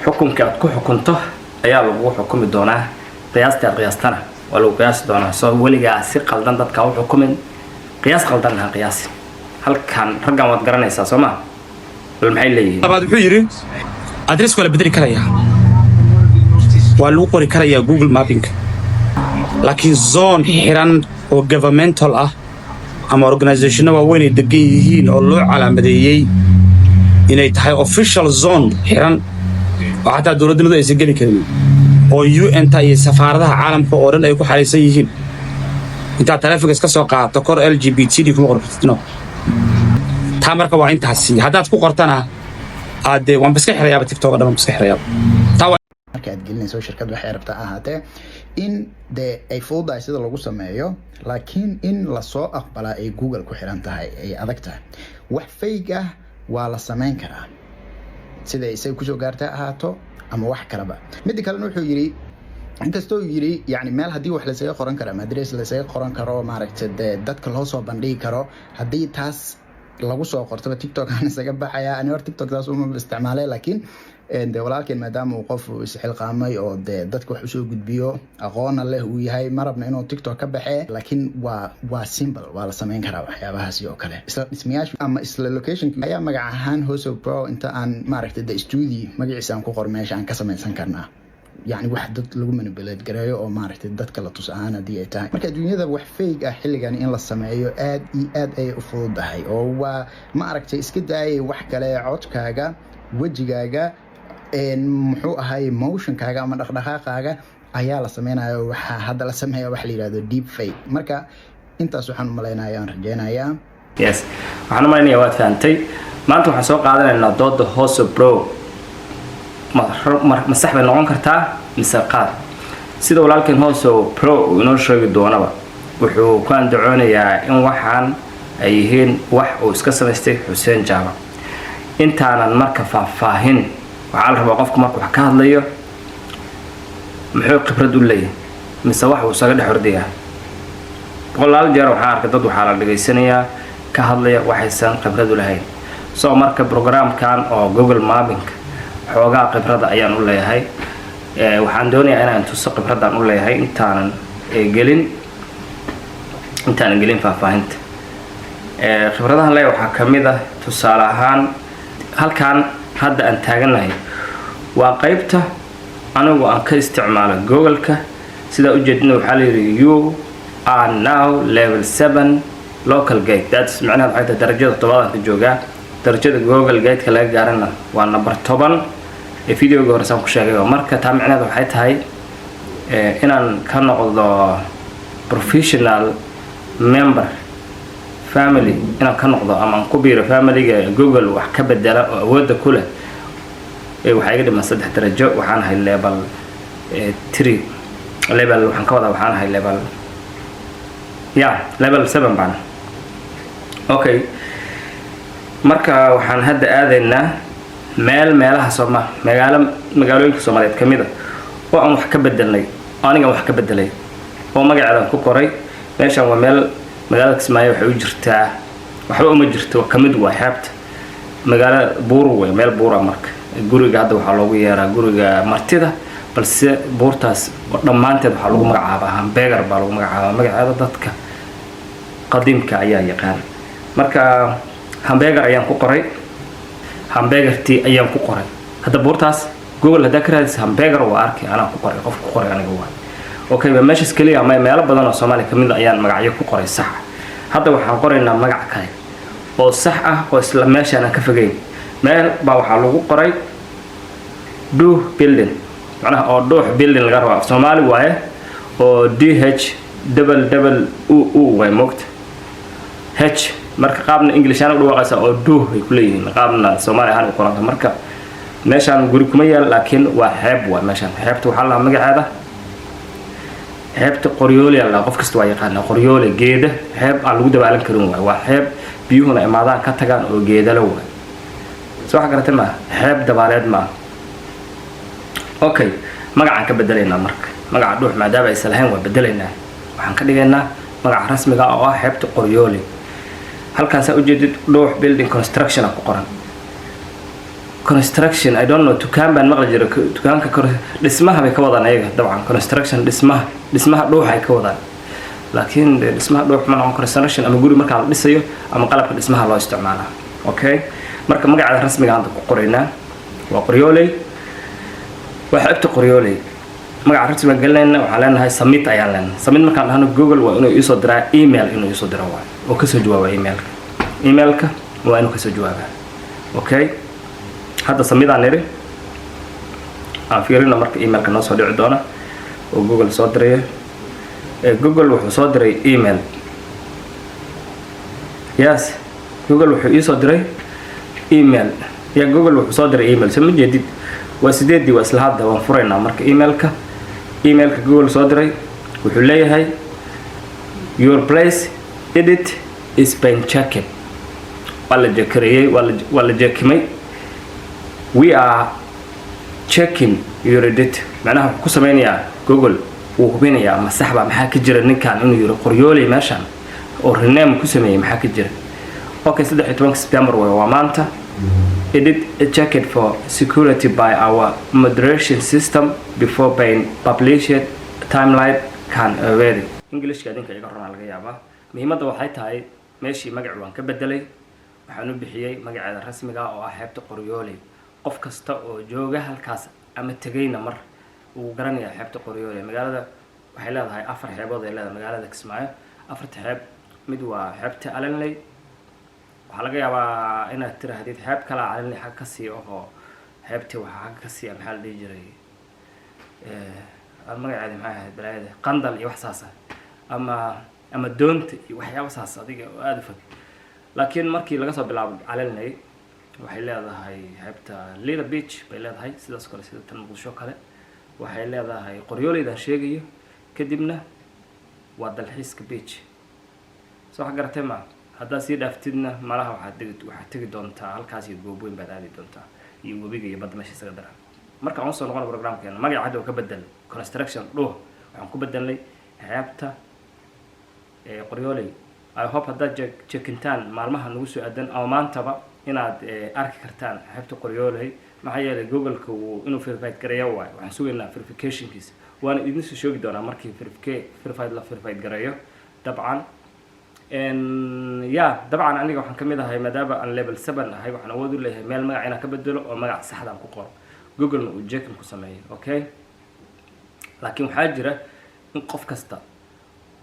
xukunka aad ku xukunto ayaa lagu xukumi doonaa qiyaastana waa lagu qiyaasi doonaa soo weligaa si qaldan dadka u xukumin qiyaas qaldan ha qiyaasi halkan raggan waad garanaysaa soo ma bal maxay leeyihiin labaad wuxuu yiri address wala bedeli karaya waa lagu qori karaya Google Mapping laakiin zone xiran oo governmental ah ama organization waaweyn ay degan yihiin oo loo calaamadeeyay inay tahay official zone xiran oo xataa dawladnimadu aysan geli karin oo UN ta iyo safaaradaha caalamka oo dhan ay ku xariisan yihiin inta taleefanka iska soo qaadato kor LGBT kuma qortino taa marka waa intaasi haddaad ku qortana aad waan iska xirayaa TikTok dhan iska xirayaa marka aad gelinayso shirkad waxay rabtaa ahaatee in ay fududahay sida lagu sameeyo laakiin in la soo aqbalaa ay Google ku xiran tahay ay adag tahay wax fake ah waa la sameyn karaa sida ay ku soo gaartay ahaato ama wax kalaba mid kale wuxuu yiri inkastoo yiri yani meel hadii wax la isaga qoran karo ama address la isaga qoran karo maaragtay dadka loo soo bandhigi karo hadii taas lagu soo qorto TikTok aan isaga baxaya ani hor TikTok taas uma isticmaalay laakiin walaalkeen maadaama uu qof isxilqaamay oo dadka wax u soo gudbiyo aqoon leh uu yahay marabna inuu TikTok ka baxee laakiin waa simple waa la sameyn karaa waxyaabahaas iyo kale isla ismiyaashu ama isla location ayaa magac ahaan Hoso Pro inta aan maaragtay studio magaciisa aan ku qor meesha aan ka samaysan karnaa يعني واحد لو manipulate gareeyo oo maaragtay dadka la tus ahaan hadii ay tahay marka dunyada wax fake ah xilligan in la sameeyo aad ay u fududahay oo waa maaragtay iska daayay wax kale codkaaga wajigaaga muxuu ahay motionkaaga ama dhaqdhaqaaqaaga ayaa la sameynayo waxa hadda la sameeyo wax la yiraahdo deep fake marka intaas waxaan u maleynayaa aan rajeynayaa yes waxaan u maleynayaa waad fahamtay maanta waxaan soo qaadanaynaa dooda Hoso Pro ma sax bay noqon kartaa mise qaad sida walaalkeen Hoso Pro inoo sheegi doonaba wuxuu ku andacoonayaa in waxaan ay yihiin wax uu iska samaystay Xuseen Jaamac intaanan marka faahfaahin waxaa la rabaa qofku marka wax ka hadlayo muxuu khibrad u leeyahay mise wax uu isaga dhex ordayaa boqolaal jeer waxaa arkay dad waxaa la dhageysanayaa ka hadlaya waxaysan khibrad u lahayn soo marka programkan oo Google Mapping xoogaa khibrada ayaan u leeyahay waxaan doonayaa inaan tuso khibradaan u leeyahay intaanan gelin faahfaahinta khibradahan leeyahay waxaa kamid ah tusaale ahaan halkan hadda aan taaganahay waa qaybta anigu aan ka isticmaalo Google-ka sida u jeedina waxaa la yiri you are now level 7 local gate that's macnaheedu waxay tahay darajada 7 ka joogaa darajada Google Gate ka laga gaarana waa number 10 videoga hore saan ku sheegay marka taa macnaheedu waxay tahay inaan ka noqdo professional member family inaan ka noqdo ama aan ku biiro family-ga Google wax ka bedela oo awood ku leh waxay iga dhiman 3 darajo waxaan ahay level 3 level waxaan ka wadaa waxaan ahay level 7 baan okay marka waxaan hadda aadaynaa meelaha magaalooyinka Soomaaliyeed kamida oo aan wax ka bedelnay aniga wax ka bedelay oo magaceeda ku qoray meeshan waa meel magaalada Kismaayo waxay u jirtaa waxba uma jirto kamid waa xeebta magaalada buur way meel buura marka guriga hadda waxa loogu yeeraa guriga martida balse buurtaas dhamaanteed waxa lagu magacaabaa hamburger baa lagu magacaabaa magaceeda dadka qadiimka ayaa yaqaan marka hamburger ayaan ku qoray hamburgerti ayaan ku qoray hadda buurtaas Google hada ka raadis hamburger waa arkay ana ku qoray qof ku qoray aniga waa okay meeshaas kaliya ama meelo badan oo Soomaali kamid ayaan magacyo ku qoray sax hadda waxaan qoraynaa magac kale oo sax ah oo isla meeshaan ka fogeyn meel baa waxa lagu qoray Duh building macnaha oo Duh building laga rabo Soomaali waaye oo DH double u way moogta H marka qaabna English aan u dhawaaqaysa oo Duh ay ku leeyihiin qaabna Soomaali ahaan u qoranta marka meeshaan guri kuma yaal laakiin waa xeeb waa meeshaan xeebta waxa la magaceeda xeebta Qoryoole la qof kasta waa yaqaan Qoryoole geeda xeeb aan lagu dabaalan karin waa xeeb biyuhuna imaadaan ka tagaan oo geeda la waa soo xagaratay ma xeeb dabaaleed ma okay magacaan ka bedelaynaa marka magaca Duh maadaama ay salahayn waa bedelaynaa waxaan ka dhigaynaa magac rasmiga ah oo ah xeebta Qoryoole halkaan sa u jeedid Duh building construction ku qoran construction I don't know dukaan baan maqli jiray dukaanka dhismaha bay ka wadaan ayaga dabcan construction dhismaha dhuuxa ay ka wadaan laakiin dhismaha dhuux ma noqon construction ama guri marka la dhisayo ama qalabka dhismaha loo isticmaalaa okay marka magaca rasmiga aan ku qoraynaa waa Qoryooley waxa abta Qoryooley magaca rasmiga galnayna waxa leenahay submit ayaan leenahay submit markaan dhahno Google waa inuu isoo diraa email inuu isoo diro waa oo ka soo jawaaba emailka waa inuu ka soo jawaaba okay hadda submit aan niri aan fiirino marka emailka noo soo dhici doona oo Google soo diray Google wuxuu soo diray email yes Google wuxuu isoo diray email ya Google wuxuu soo diray email sama jeedid waa sideedii waa isla hadda waan furaynaa marka emailka Google soo diray wuxuu leeyahay your place edit is been checked wala jekariyay wala jekimay we are checking your edit macnaha ku sameeynaya Google uu hubinaya ma saxba maxaa ka jira ninkan inuu yiri Qoryooley meeshan oo rename ku sameeyay maxaa ka jira okay 13 September waa maanta edit checked for security by our moderation system before being published timeline can vary English ka dinka iga rona laga yaabaa muhiimadda waxay tahay meeshii magac waan ka bedelay waxaan u bixiyay magaceeda rasmiga ah oo ah xeebta Qoryooley qof kasta oo jooga halkaas ama tagayna mar uu garanaya xeebta Qoryooley magaalada waxay leedahay afar xeebood ay leedahay magaalada Kismaayo afarta xeeb mid waa xeebta Alanley waxa laga yaabaa inaad tiraahdo xeeb kala Alanley xaq ka sii oo xeebta waxa ka sii maxaa la jiray magaceeda maxay ahayd balaayada qandal iyo wax saas ama doonta iyo waxyaabo saas adiga aad u fog laakiin markii laga soo bilaabo Alanley waxay leedahay xeebta Lila Beach bay leedahay sidaas kale sida tan Muqdisho kale waxay leedahay Qoryooleyda sheegayo kadibna waa dalxiiska beach soo wax garatay ma hadda si dhaaftidna malaha waxa tagi doontaa halkaas iyo goob weyn baad aadi doontaa iyo wabiga iyo bad meesha isaga daran marka aan soo noqon programkeena magaca hadda ka bedel construction waxaan ku bedelnay xeebta Qoryooley I hope hadda checkintaan maalmaha nagu soo aadan ama maantaba inaad arki kartaan xeebta Qoryooley maxaa yeelay Google-ka uu inuu verify gareeyo waxaan sugaynaa verification-kiisa waana idin soo sheegi doonaa markii verify gareeyo dabcan dabcan aniga waxaan kamid ahay maadaama aan level 7 ahay waxaan awood u leeyahay meel magac inaan ka bedelo oo magac sax ah ku qoro Google uu checking ku sameeyo okay laakiin waxaa jira in qof kasta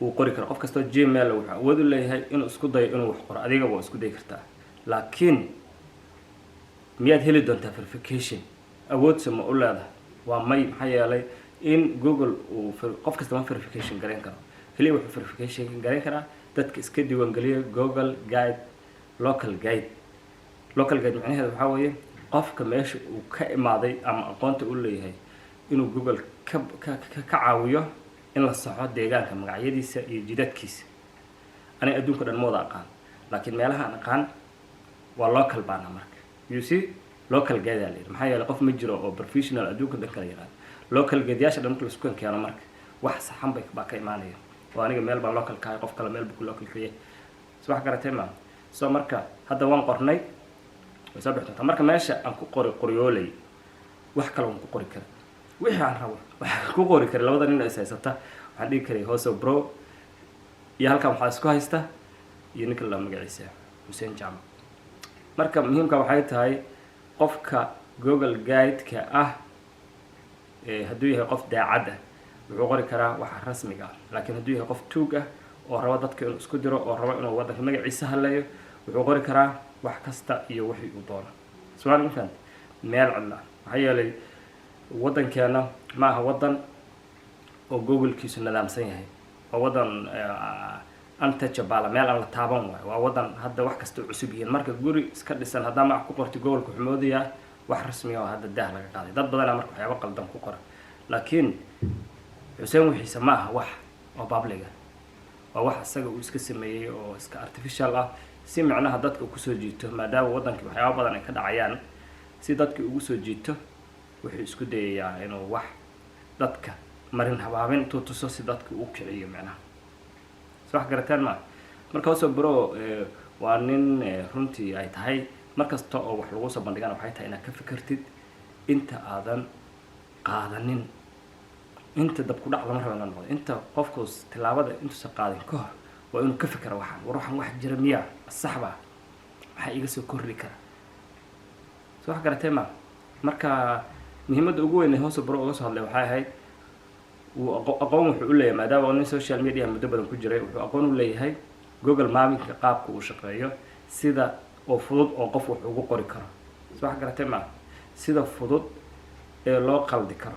uu qori karo qof kasta Gmail wuxuu awood u leeyahay inuu isku dayo inuu wax qoro adiga waa isku day kartaa laakiin miyaad heli doontaa verification awood sama u leedahay waa may maxaa yeelay in Google uu qof kasta ma verification gareyn karo kaliya wuxuu verification gareyn karaa dadka iska diiwaan galiya Google Guide local guide macnaheedu waxa weeye qofka meesha uu ka imaaday ama aqoonta u leeyahay inuu Google ka caawiyo in la saxo deegaanka magacyadiisa iyo jidadkiisa ani adduunka dhan mooda aqaan laakiin meelaha aan aqaan waa local baana marka you see local guide la yiraahdo maxaa yeelay qof ma jiro oo professional adduunka dhan kala yaqaan local guide yaasha dhan kala isku keeno marka wax saxan bay ka imaanaya oo aniga meel baan local ka qof kale meel buu local ka yahay soo wax garatay ma soo marka hadda waan qornay way soo bixinta marka meesha aan ku qori Qoryooley wax kale aan ku qori karo wixii aan rabo wax ku qori karo labada nin ay haysata waxaan dhigi karay Hoso Bro iyo halkan waxa isku haysta iyo ninka la magaciisa Hussein Jam marka muhiimka waxay tahay qofka Google Guide-ka ah hadduu yahay qof daacad ah wuxuu qori karaa wax rasmiga ah laakiin hadduu yahay qof tuug ah oo rabo dadka inuu isku diro oo rabo inuu wadanka magaciisa haleeyo wuxuu qori karaa wax kasta iyo wixii uu doono su'aal intan meel cad waxa yeelay wadankeena ma aha wadan oo Google-kiisu nidaamsan yahay oo wadan untouchable meel aan la taaban waa wadan hadda wax kasta cusub yihiin marka guri iska dhisan hadda ma ku qorti Google-ku xumoodiya wax rasmi ah hadda daah laga qaaday dad badan marka waxyaabo qaldan ku qora laakiin Hussein wixiisa ma aha wax oo public ah waa wax asaga uu iska sameeyay oo iska artificial ah si macnaha dadka ku soo jiito maadaama wadanka waxyaabo badan ay ka dhacayaan si dadka ugu soo jiito wuxuu isku dayayaa inuu wax dadka marin habaabin tuutuso si dadka uu kiciyo macnaha soo wax garataan ma marka Hoso Bro waa nin runtii ay tahay markasta oo wax lagu soo bandhigana waxay tahay inaad ka fikirtid inta aadan qaadanin inta dab ku dhac lama rabo inaan noqdo inta qofku tilaabada intuusan qaadin ka hor waa inuu ka fikira waxaan wax jira miyaa saxba waxa iga soo kordhi kara soo wax garatay ma marka muhiimadda ugu weyn ee hoos baro uga soo hadlay waxay ahayd aqoon wuxuu u leeyahay maadaama uu social media muddo badan ku jiray wuxuu aqoon u leeyahay Google Mapping qaabka uu shaqeeyo sida oo fudud oo qof wax ugu qori karo soo wax garatay ma sida fudud ee loo qaldi karo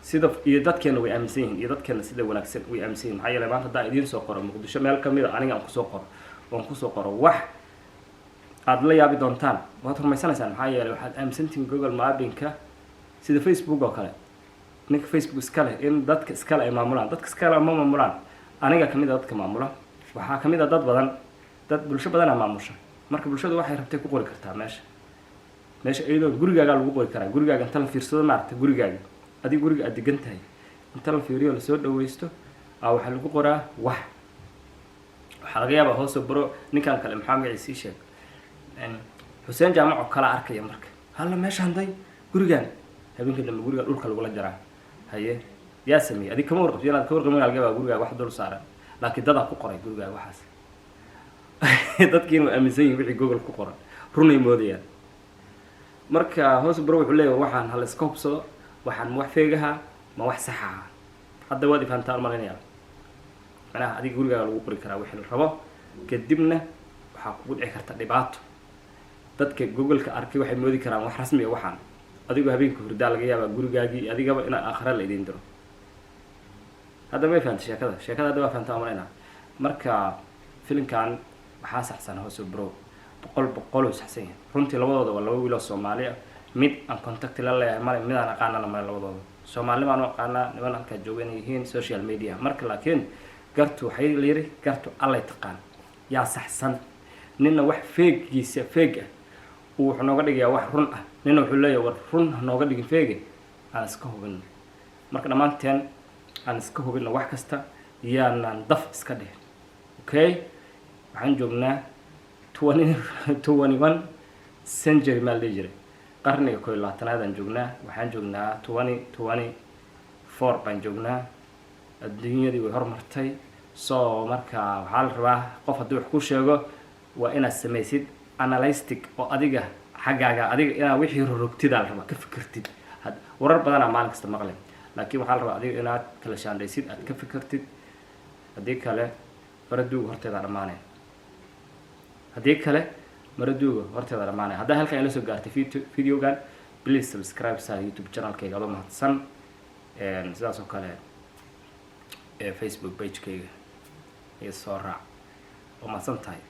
sida iyo dadkeena way aaminsan yihiin iyo dadkeena sida wanaagsan way aaminsan yihiin maxaa yeelay maanta hadaa idiin soo qoro Muqdisho meel kamid ah aniga aan ku soo qoro wax aad la yaabi doontaan waad rumaysanaysaan maxaa yeelay waxaad aaminsantihiin Google Mapping-ka sida Facebook oo kale ninka Facebook iska leh in dadka iska leh ay maamulaan dadka iska leh ma maamulaan aniga kamid ah dadka maamula waxaa kamid ah dad bulsho badan ah maamusha marka bulshadu waxay rabtay ku qori kartaa meesha iyadoo gurigaaga lagu qori karaa gurigaaga inta la fiirsado maaragtay gurigaaga adiga guriga aad degan tahay inta la fiiriyo la soo dhaweysto waxa lagu qoraa waxa laga yaabaa hoos baro ninkan kale maxaa magaciisa sheeg Hussein Jaamac oo kala arkaya marka halla meeshaan day gurigaan habeenka dambe guriga dhulka lagu la jaraa haye yaa sameeyay adiga kama warqabto inaad ka warqabin laga yaabaa guriga wax dul saaran laakiin dad ku qoray guriga waxaas dadkiina aaminsan yihiin wixii Google ku qoran runay moodayaan marka hoos baro wuxuu leeyahay waxaan hal iska hubsado waxaan wax feegaha ma wax sax ah hadda waad ifaantaan malinaya macnaha adiga gurigaaga lagu qori karaa wixii la rabo kadibna waxa kugu dhici karta dhibaato dadka Google-ka arkay waxay moodi karaan wax rasmi ah waxaan adigu habeenka hurdaa laga yaabaa gurigaagii adigaba in aakhira la idin diro hadda ma fahanti sheekada hadda waa fahantaa malinaya marka filimkan waxaa saxsan hoos baro boqol saxsan yahay runtii labadooda waa laba wiil oo Soomaali ah mid aan contact la leeyahay mid aan aqaanana ma labadooda Soomaali ma aqaana niman halka joogan yihiin social media marka laakiin gartu waxay leeyahay gartu alla taqaan yaa saxsan nina wax feegiisa feeg ah uu wuxuu nooga dhigayaa wax run ah nina wuxuu leeyahay war run nooga dhigin feege aan iska hubin marka dhamaanteen aan iska hubin wax kasta yaanan daf iska dhig okay waxaan joognaa 21 century ma leeyahay qarniga 12aad aan joognaa waxaan joognaa 2024 baan joognaa adduunyadu way horumartay soo marka waxa la rabaa qof haddii wax ku sheego waa inaad samaysid analytic oo adiga xagaaga adiga inaad wixii rorogtida la rabaa ka fikirtid warar badan maalin kasta maqlay laakiin waxa la rabaa adiga inaad kala shaandaysid aad ka fikirtid hadii kale baraduuga horteeda dhamaanay hadda halkan ila soo gaartay videogan please subscribe sa YouTube channel-kayga adoo mahadsan sidaas oo kale Facebook page-kayga iyo soo raac oo mahadsan tahay